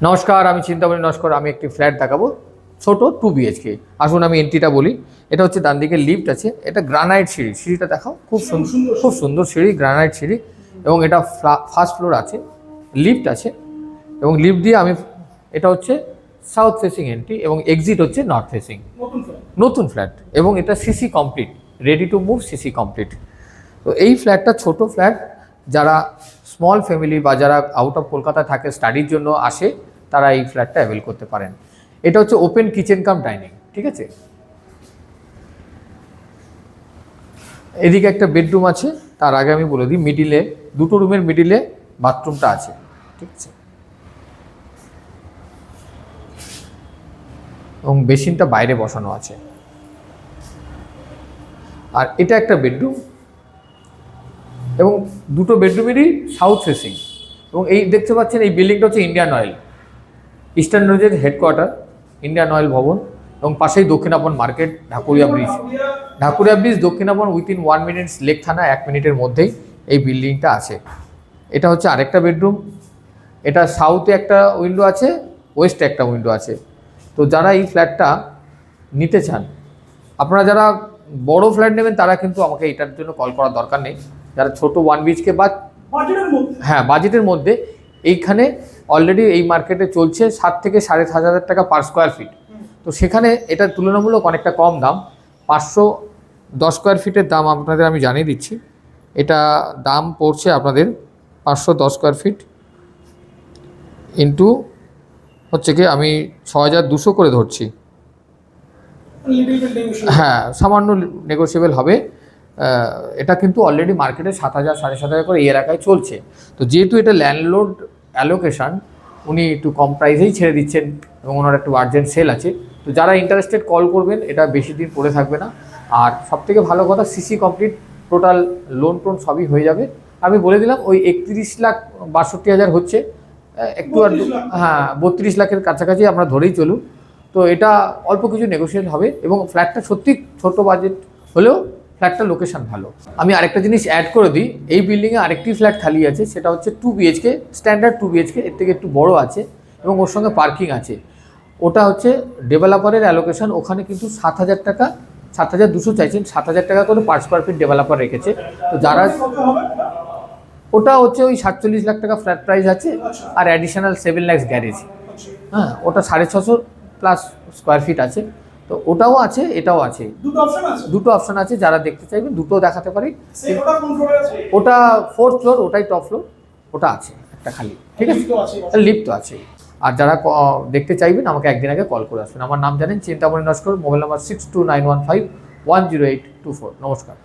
নমস্কার, আমি চিন্তামণি নস্কর। আমি একটি ফ্ল্যাট দেখাবো, ছোট 2 BHK। আসুন আমি এন্ট্রিটা বলি। এটা হচ্ছে ডান দিকে লিফট আছে, এটা গ্রানাইট সিঁড়ি। সিঁড়িটা দেখাও, খুব সুন্দর, খুব সুন্দর সিঁড়ি, গ্রানাইট সিঁড়ি। এবং এটা ফার্স্ট ফ্লোর আছে, লিফট আছে। এবং লিফট দিয়ে আমি, এটা হচ্ছে সাউথ ফেসিং এন্ট্রি এবং এক্সিট হচ্ছে নর্থ ফেসিং। নতুন ফ্ল্যাট এবং এটা CC complete, ready to move, CC complete. তো এই ফ্ল্যাটটা ছোট ফ্ল্যাট, যারা স্মল ফ্যামিলি বা যারা আউট অফ কলকাতা থাকে, স্টাডির জন্য আসে, তারা এই ফ্ল্যাটটা অ্যাভেল করতে পারেন। এটা হচ্ছে ওপেন কিচেন কাম ডাইনিং, ঠিক আছে। এদিকে একটা বেডরুম আছে। তার আগে আমি বলে দিই, মিডিলে, দুটো রুমের মিডিলে বাথরুমটা আছে, ঠিক আছে। এবং বেসিনটা বাইরে বসানো আছে। আর এটা একটা বেডরুম এবং দুটো বেডরুমেরই সাউথ ফেসিং। এবং এই দেখতে পাচ্ছেন, এই বিল্ডিংটা হচ্ছে ইন্ডিয়ান অয়েল, ইস্টার্ন রেঞ্জের হেডকোয়ার্টার, ইন্ডিয়ান অয়েল ভবন। এবং পাশেই Dakshinapan market, Dhakuria bridge. Dhakuria bridge, Dakshinapan, within 1 minute, lake থানা 1 মিনিটের মধ্যেই এই বিল্ডিংটা আছে। এটা হচ্ছে আরেকটা বেডরুম। এটা সাউথে একটা উইন্ডো আছে, ওয়েস্টে একটা উইন্ডো আছে। তো যারা এই ফ্ল্যাটটা নিতে চান, আপনারা যারা বড় ফ্ল্যাট নেবেন, তারা কিন্তু আমাকে এটার জন্য কল করার দরকার নেই। যারা ছোট 1 BHK বা বাজেটের মধ্যে, এইখানে অলরেডি এই মার্কেটে চলছে 7 থেকে 7,500 টাকা পার স্কোয়ার ফিট। তো সেখানে এটা তুলনামূলক অনেকটা কম দাম। 510 স্কোয়ার ফিটের দাম আপনাদের আমি জানিয়ে দিচ্ছি। এটা দাম পড়ছে আপনাদের 510 স্কোয়ার ফিট ইন্টু হচ্ছে কি, আমি 6,200 করে ধরছি। হ্যাঁ, সামান্য নেগোসিয়েবল হবে। এটা কিন্তু অলরেডি মার্কেটে 7,000 7,500 করে এই এলাকায় চলছে। তো যেহেতু এটা ল্যান্ডলর্ড অ্যালোকেশান, উনি একটু কম প্রাইসেই ছেড়ে দিচ্ছেন এবং ওনার একটু আর্জেন্ট সেল আছে। তো যারা ইন্টারেস্টেড কল করবেন, এটা বেশি দিন পড়ে থাকবে না। আর সবথেকে ভালো কথা, CC complete, total loan tone সবই হয়ে যাবে। আমি বলে দিলাম, ওই 31,62,000 হচ্ছে, একটু আর, হ্যাঁ 32 লাখের কাছাকাছি আমরা ধরেই চলুন। তো এটা অল্প কিছু নেগোসিয়েট হবে এবং ফ্ল্যাটটা সত্যি ছোট বাজেট হলেও ফ্ল্যাটটার লোকেশন ভালো। আমি আরেকটা জিনিস অ্যাড করে দিই, এই বিল্ডিংয়ে আরেকটি ফ্ল্যাট খালি আছে, সেটা হচ্ছে 2 BHK, স্ট্যান্ডার্ড 2 BHK, এর থেকে একটু বড় আছে এবং ওর সঙ্গে পার্কিং আছে। ওটা হচ্ছে ডেভেলপারের অ্যালোকেশন। ওখানে কিন্তু 7,000 টাকা, 7,200 চাইছেন, 7,000 টাকা করে পার স্কোয়ার ফিট ডেভেলপার রেখেছে। তো যারা, ওটা হচ্ছে ওই 47 লাখ টাকা ফ্ল্যাট প্রাইস আছে, আর অ্যাডিশনাল 7 লাখ গ্যারেজ। হ্যাঁ, ওটা 650 প্লাস স্কোয়ার ফিট আছে। তো ওটাও আছে, এটাও আছে, দুটো অপশন আছে। যারা দেখতে চাইবেন দুটো দেখাতে পারি। ওটা 4th ফ্লোর, ওটাই টপ ফ্লোর, ওটা আছে একটা খালি, ঠিক আছে। লিফট তো আছে। আর যারা দেখতে চাইবেন, আমাকে একদিন আগে কল করে আসবেন। আমার নাম জানেন, চিন্তামণি নস্কর। Mobile number 6291510824। নমস্কার।